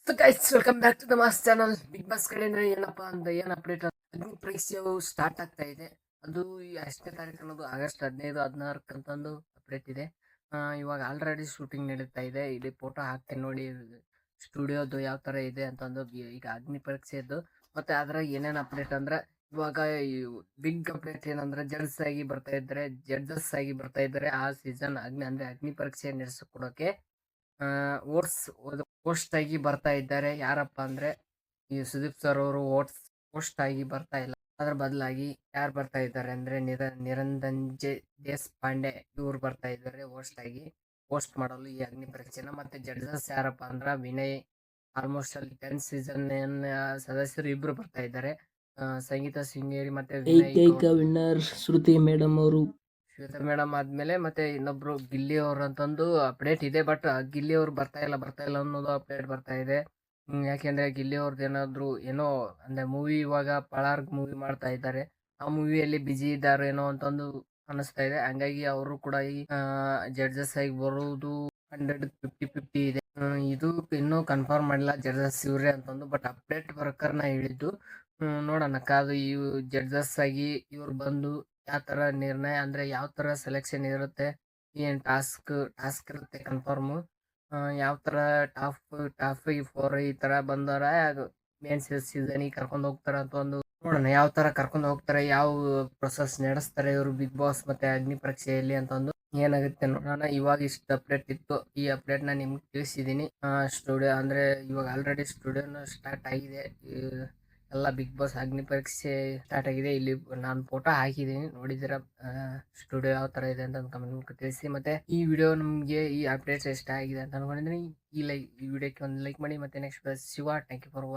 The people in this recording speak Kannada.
So guys welcome back to the mass channel. Big boss ಕಡೆಯಿಂದ ಏನಪ್ಪಾ ಅಂತ ಏನ್ ಅಪ್ಡೇಟ್, ಅಗ್ನಿ ಪರೀಕ್ಷೆಯು ಸ್ಟಾರ್ಟ್ ಆಗ್ತಾ ಇದೆ. ಅದು ಈ 8ನೇ ತಾರೀಕು ಅನ್ನೋದು ಆಗಸ್ಟ್ 15 16 ಅಂತಂದು ಅಪ್ಡೇಟ್ ಇದೆ. ಇವಾಗ ಆಲ್ರೆಡಿ ಶೂಟಿಂಗ್ ನಡೀತಾ ಇದೆ. ಇಲ್ಲಿ ಫೋಟೋ ಹಾಕ್ತೀನಿ ನೋಡಿ, ಸ್ಟುಡಿಯೋದು ಯಾವ ತರ ಇದೆ ಅಂತಂದು. ಈಗ ಅಗ್ನಿ ಪರೀಕ್ಷೆದ್ದು ಮತ್ತೆ ಅದ್ರಾಗ ಏನೇನ್ ಅಪ್ಡೇಟ್ ಅಂದ್ರೆ, ಇವಾಗ ಬಿಗ್ ಅಪ್ಡೇಟ್ ಏನಂದ್ರೆ ಜಡ್ಜಸ್ ಆಗಿ ಬರ್ತಾ ಇದ್ದಾರೆ ಆ ಸೀಸನ್ ಅಗ್ನಿ ಪರೀಕ್ಷೆ ನಡೆಸಿಕೊಡೋಕೆ. ಓಟ್ಸ್ ಹೋಸ್ಟ್ ಆಗಿ ಬರ್ತಾ ಇದ್ದಾರೆ. ಯಾರಪ್ಪ ಅಂದ್ರೆ ಈ ಸುದೀಪ್ ಸರ್ ಅವರು ಹೋಸ್ಟ್ ಆಗಿ ಬರ್ತಾ ಇಲ್ಲ. ಅದ್ರ ಬದಲಾಗಿ ಯಾರು ಬರ್ತಾ ಇದ್ದಾರೆ ಅಂದ್ರೆ ನಿರಂಜನ್ ದೇಶಪಾಂಡೆ ಇವ್ರು ಬರ್ತಾ ಇದ್ದಾರೆ ಹೋಸ್ಟ್ ಮಾಡಲು ಈ ಅಗ್ನಿ ಪರೀಕ್ಷೆನ. ಮತ್ತೆ ಜಡ್ಜಸ್ ಯಾರಪ್ಪ ಅಂದ್ರ ವಿನಯ್, ಆಲ್ಮೋಸ್ಟ್ ಅಲ್ಲಿ 10 ಸೀಸನ್ ಸದಸ್ಯರು ಇಬ್ರು ಬರ್ತಾ ಇದ್ದಾರೆ. ಸಂಗೀತ ಶೃಂಗೇರಿ ಮತ್ತೆ ವಿನಯ್ ಏಕೈಕ ವಿನ್ನರ್ ಶ್ರುತಿ ಮೇಡಮ್ ಅವರು. ಶ್ವೇತಾ ಮೇಡಮ್ ಆದ್ಮೇಲೆ ಮತ್ತೆ ಇನ್ನೊಬ್ರು ಗಿಲ್ಲಿ ಅವ್ರು ಅಂತಂದು ಅಪ್ಡೇಟ್ ಇದೆ. ಬಟ್ ಗಿಲ್ಲಿ ಅವ್ರು ಬರ್ತಾ ಇಲ್ಲ ಅನ್ನೋದು ಅಪ್ಡೇಟ್ ಬರ್ತಾ ಇದೆ. ಯಾಕೆಂದ್ರೆ ಗಿಲ್ಲಿ ಅವ್ರದ್ದು ಏನಾದ್ರು ಏನೋ ಅಂದ್ರೆ ಮೂವಿ ಇವಾಗ ಪಳಾರ್ಗ್ ಮೂವಿ ಮಾಡ್ತಾ ಇದ್ದಾರೆ. ಆ ಮೂವಿಯಲ್ಲಿ ಬಿಜಿ ಇದ್ದಾರೇನೋ ಅಂತಂದು ಅನಿಸ್ತಾ ಇದೆ. ಹಂಗಾಗಿ ಅವರು ಕೂಡ ಈ ಜಡ್ಜಸ್ ಆಗಿ ಬರುವುದು 100-50-50 ಇದೆ. ಇದು ಇನ್ನೂ ಕನ್ಫರ್ಮ್ ಮಾಡಿಲ್ಲ ಜಡ್ಜಸ್ ಇವ್ರೆ ಅಂತಂದು. ಬಟ್ ಅಪ್ಡೇಟ್ ಪ್ರಕಾರ ನಾ ಹೇಳಿದ್ದು. ನೋಡೋಣ ಕಾದು ಈ ಜಡ್ಜಸ್ ಆಗಿ ಇವ್ರು ಬಂದು ಯಾವ ತರ ನಿರ್ಣಯ ಅಂದ್ರೆ ಯಾವ ತರ ಸೆಲೆಕ್ಷನ್ ಇರುತ್ತೆ, ಏನ್ ಟಾಸ್ಕ್ ಇರುತ್ತೆ ಕನ್ಫರ್ಮ್, ಯಾವ ತರ ಟಾಪ್ 4 ಈ ತರ ಬಂದಾರ ಮೇನ್ ಸೀಸನ್ ಕರ್ಕೊಂಡು ಹೋಗ್ತಾರ ಅಂತ ಒಂದು. ನೋಡೋಣ ಯಾವ ತರ ಕರ್ಕೊಂಡು ಹೋಗ್ತಾರೆ, ಯಾವ ಪ್ರೊಸೆಸ್ ನಡೆಸ್ತಾರೆ ಇವರು ಬಿಗ್ ಬಾಸ್ ಮತ್ತೆ ಅಗ್ನಿ ಪರೀಕ್ಷೆಯಲ್ಲಿ ಅಂತ ಒಂದು. ಏನಾಗುತ್ತೆ ನೋಡೋಣ. ಇವಾಗ ಇಷ್ಟು ಅಪ್ಡೇಟ್ ಇತ್ತು, ಈ ಅಪ್ಡೇಟ್ ನ ನಿಮ್ಗೆ ತಿಳಿಸಿದೀನಿ. ಸ್ಟುಡಿಯೋ ಅಂದ್ರೆ ಇವಾಗ ಆಲ್ರೆಡಿ ಸ್ಟುಡಿಯೋನ ಸ್ಟಾರ್ಟ್ ಆಗಿದೆ. ಎಲ್ಲ ಬಿಗ್ ಬಾಸ್ ಅಗ್ನಿ ಪರೀಕ್ಷೆ ಸ್ಟಾರ್ಟ್ ಆಗಿದೆ. ಇಲ್ಲಿ ನಾನು ಫೋಟೋ ಹಾಕಿದ್ದೀನಿ, ನೋಡಿದಿರ ಸ್ಟುಡಿಯೋ ಯಾವ ತರ ಇದೆ ಅಂತ ಕಮೆಂಟ್ ತಿಳಿಸಿ. ಮತ್ತೆ ಈ ವಿಡಿಯೋ ನಮಗೆ ಈ ಅಪ್ಡೇಟ್ಸ್ ಇಷ್ಟ ಆಗಿದೆ ಅಂತ ಅನ್ಕೊಂಡಿದ್ದೀನಿ. ಈ ವಿಡಿಯೋಕ್ಕೆ ಒಂದು ಲೈಕ್ ಮಾಡಿ. ಮತ್ತೆ next Shiva, thank you for